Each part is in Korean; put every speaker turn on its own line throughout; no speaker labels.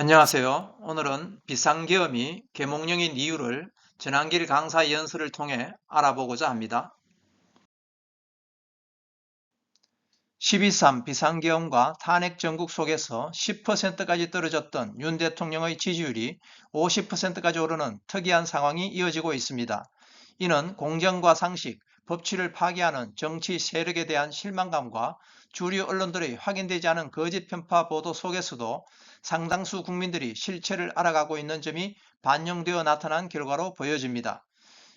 안녕하세요. 오늘은 비상계엄이 계몽령인 이유를 전한길 강사 연설을 통해 알아보고자 합니다. 12.3 비상계엄과 탄핵 정국 속에서 10%까지 떨어졌던 윤 대통령의 지지율이 50%까지 오르는 특이한 상황이 이어지고 있습니다. 이는 공정과 상식, 법치를 파괴하는 정치 세력에 대한 실망감과 주류 언론들의 확인되지 않은 거짓 편파 보도 속에서도 상당수 국민들이 실체를 알아가고 있는 점이 반영되어 나타난 결과로 보여집니다.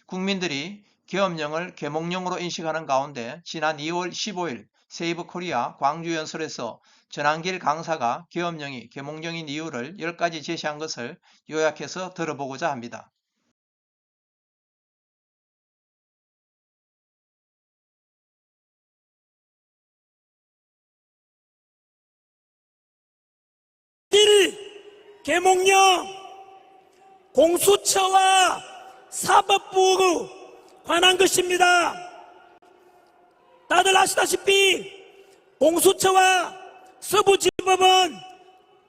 국민들이 계엄령을 계몽령으로 인식하는 가운데 지난 2월 15일 세이브코리아 광주연설에서 전한길 강사가 계엄령이 계몽령인 이유를 10가지 제시한 것을 요약해서 들어보고자 합니다.
계몽령 공수처와 사법부에 관한 것입니다. 다들 아시다시피 공수처와 서부지법은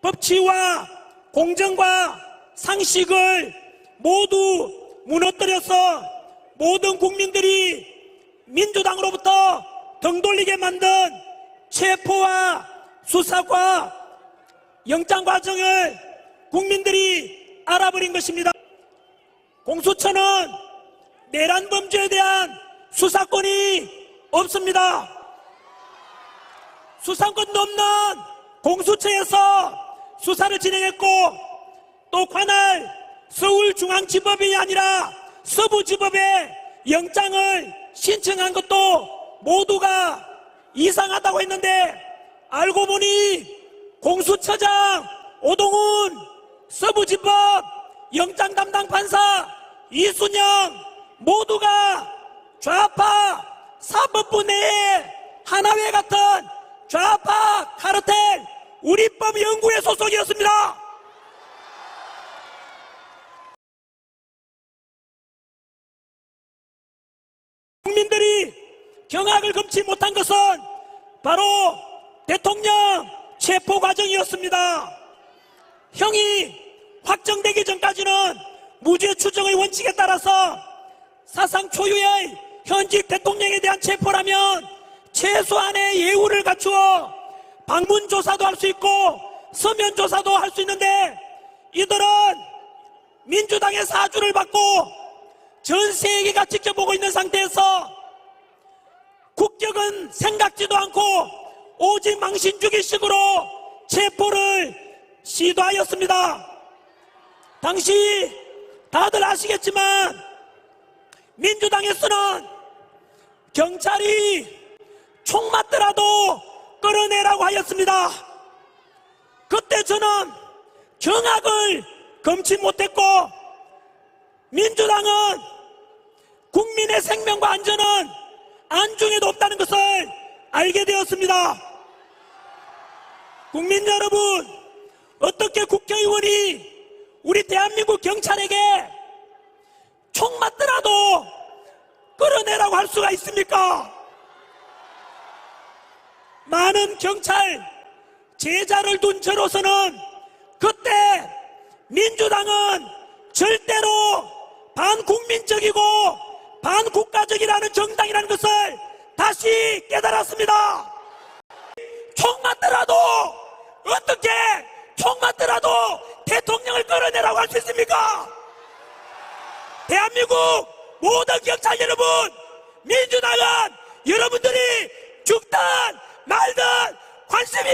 법치와 공정과 상식을 모두 무너뜨려서 모든 국민들이 민주당으로부터 등 돌리게 만든 체포와 수사과 영장 과정을 국민들이 알아버린 것입니다. 공수처는 내란 범죄에 대한 수사권이 없습니다. 수사권도 없는 공수처에서 수사를 진행했고, 또 관할 서울중앙지법이 아니라 서부지법에 영장을 신청한 것도 모두가 이상하다고 했는데, 알고 보니 공수처장 오동훈, 서부지법 영장 담당 판사 이순영 모두가 좌파 사법부 내에 하나회 같은 좌파 카르텔 우리법 연구회 소속이었습니다. 국민들이 경악을 금치 못한 것은 바로 대통령 체포 과정이었습니다. 형이 확정되기 전까지는 무죄 추정의 원칙에 따라서 사상 초유의 현직 대통령에 대한 체포라면 최소한의 예우를 갖추어 방문 조사도 할 수 있고 서면 조사도 할 수 있는데, 이들은 민주당의 사주를 받고 전 세계가 지켜보고 있는 상태에서 국격은 생각지도 않고 오직 망신주기식으로 체포를 시도하였습니다. 당시 다들 아시겠지만 민주당에서는 경찰이 총 맞더라도 끌어내라고 하였습니다. 그때 저는 경악을 금치 못했고, 민주당은 국민의 생명과 안전은 안중에도 없다는 것을 알게 되었습니다. 국민 여러분, 어떻게 국회의원이 우리 대한민국 경찰에게 총 맞더라도 끌어내라고 할 수가 있습니까? 많은 경찰 제자를 둔 저로서는 그때 민주당은 절대로 반국민적이고 반국가적이라는 정당이라는 것을 다시 깨달았습니다. 총 맞더라도, 어떻게 총 맞더라도 대통령을 끌어내라고 할 수 있습니까? 대한민국 모든 경찰 여러분, 민주당은 여러분들이 죽든 말든 관심이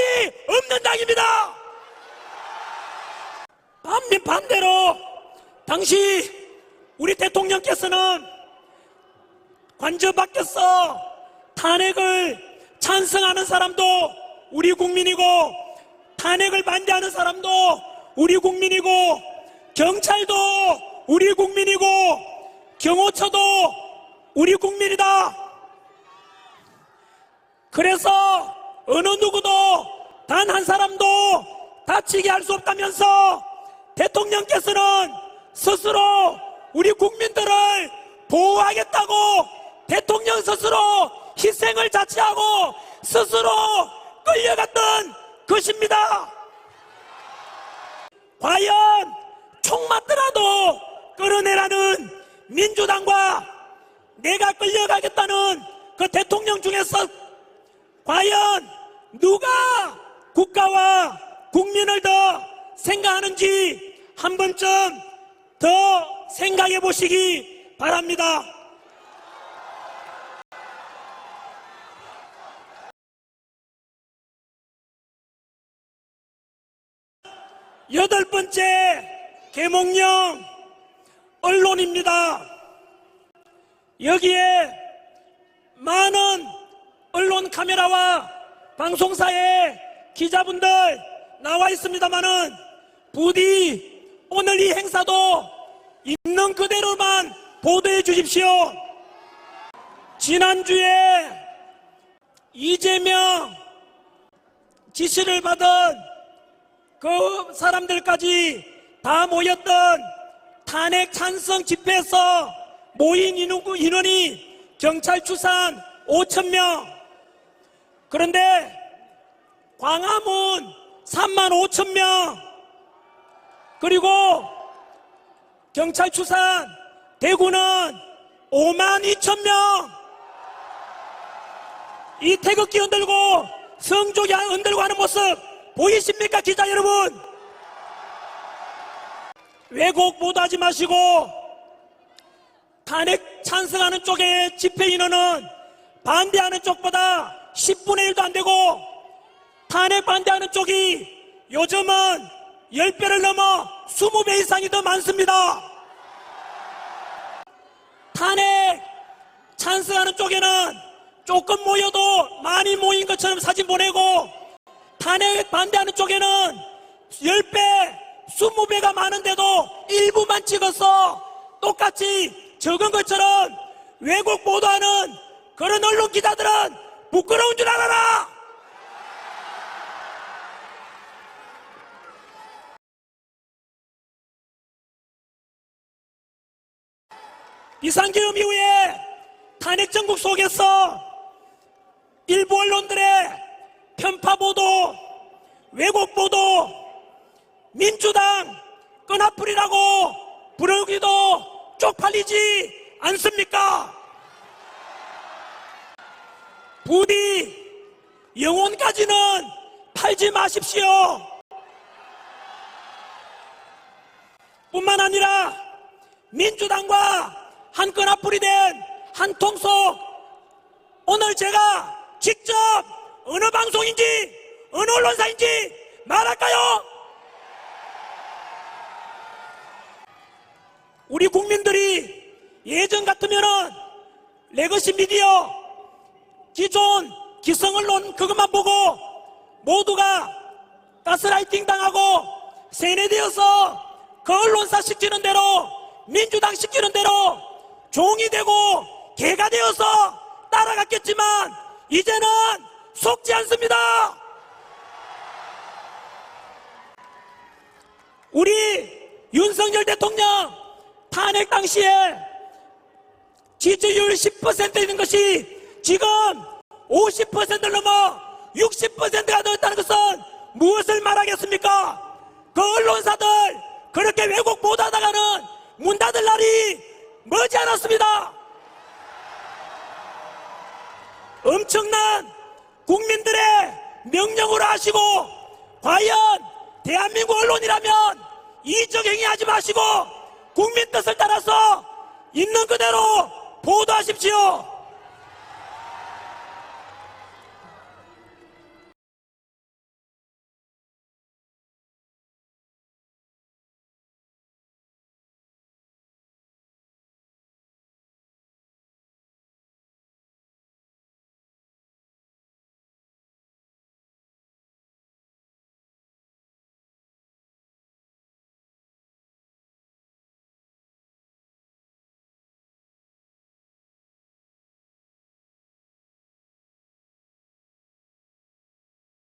없는 당입니다. 반대로 당시 우리 대통령께서는 관저밖에서 탄핵을 찬성하는 사람도 우리 국민이고, 탄핵을 반대하는 사람도 우리 국민이고, 경찰도 우리 국민이고, 경호처도 우리 국민이다. 그래서 어느 누구도 단 한 사람도 다치게 할 수 없다면서 대통령께서는 스스로 우리 국민들을 보호하겠다고 대통령 스스로 희생을 자처하고 스스로 끌려갔던 것입니다. 과연 총 맞더라도 끌어내라는 민주당과 내가 끌려가겠다는 그 대통령 중에서 과연 누가 국가와 국민을 더 생각하는지 한 번쯤 더 생각해 보시기 바랍니다. 여덟 번째 계몽령 언론입니다. 여기에 많은 언론 카메라와 방송사의 기자분들 나와 있습니다마는 부디 오늘 이 행사도 있는 그대로만 보도해 주십시오. 지난주에 이재명 지시를 받은 그 사람들까지 다 모였던 탄핵 찬성 집회에서 모인 인원이 경찰 추산 5,000명. 그런데 광화문 35,000명, 그리고 경찰 추산 대구는 52,000명. 이 태극기 흔들고 성조기 흔들고 하는 모습 보이십니까, 기자 여러분? 왜곡 보도하지 마시고 탄핵 찬성하는 쪽의 집회 인원은 반대하는 쪽보다 10분의 1도 안 되고 탄핵 반대하는 쪽이 요즘은 10배를 넘어 20배 이상이 더 많습니다. 탄핵 찬성하는 쪽에는 조금 모여도 많이 모인 것처럼 사진 보내고 탄핵 반대하는 쪽에는 10배, 20배가 많은데도 일부만 찍어서 똑같이 적은 것처럼 왜곡 보도하는 그런 언론 기자들은 부끄러운 줄 알아라! 비상계엄 이후에 탄핵 정국 속에서 일부 언론들의 편파보도, 왜곡보도, 민주당 끈앞풀이라고 부르기도 쪽팔리지 않습니까? 부디 영혼까지는 팔지 마십시오. 뿐만 아니라 민주당과 한 끈앞풀이 된 한 통속, 오늘 제가 직접 어느 방송인지 어느 언론사인지 말할까요? 우리 국민들이 예전 같으면은 레거시 미디어, 기존 기성 언론 그것만 보고 모두가 가스라이팅 당하고 세뇌되어서 그 언론사 시키는 대로, 민주당 시키는 대로 종이 되고 개가 되어서 따라갔겠지만 이제는 속지 않습니다. 우리 윤석열 대통령 탄핵 당시에 지지율 10% 있는 것이 지금 50%를 넘어 60%가 되었다는 것은 무엇을 말하겠습니까? 그 언론사들 그렇게 왜곡 보도하다가는 문 닫을 날이 머지 않았습니다. 엄청난 국민들의 명령으로 하시고 과연 대한민국 언론이라면 이적 행위하지 마시고 국민 뜻을 따라서 있는 그대로 보도하십시오.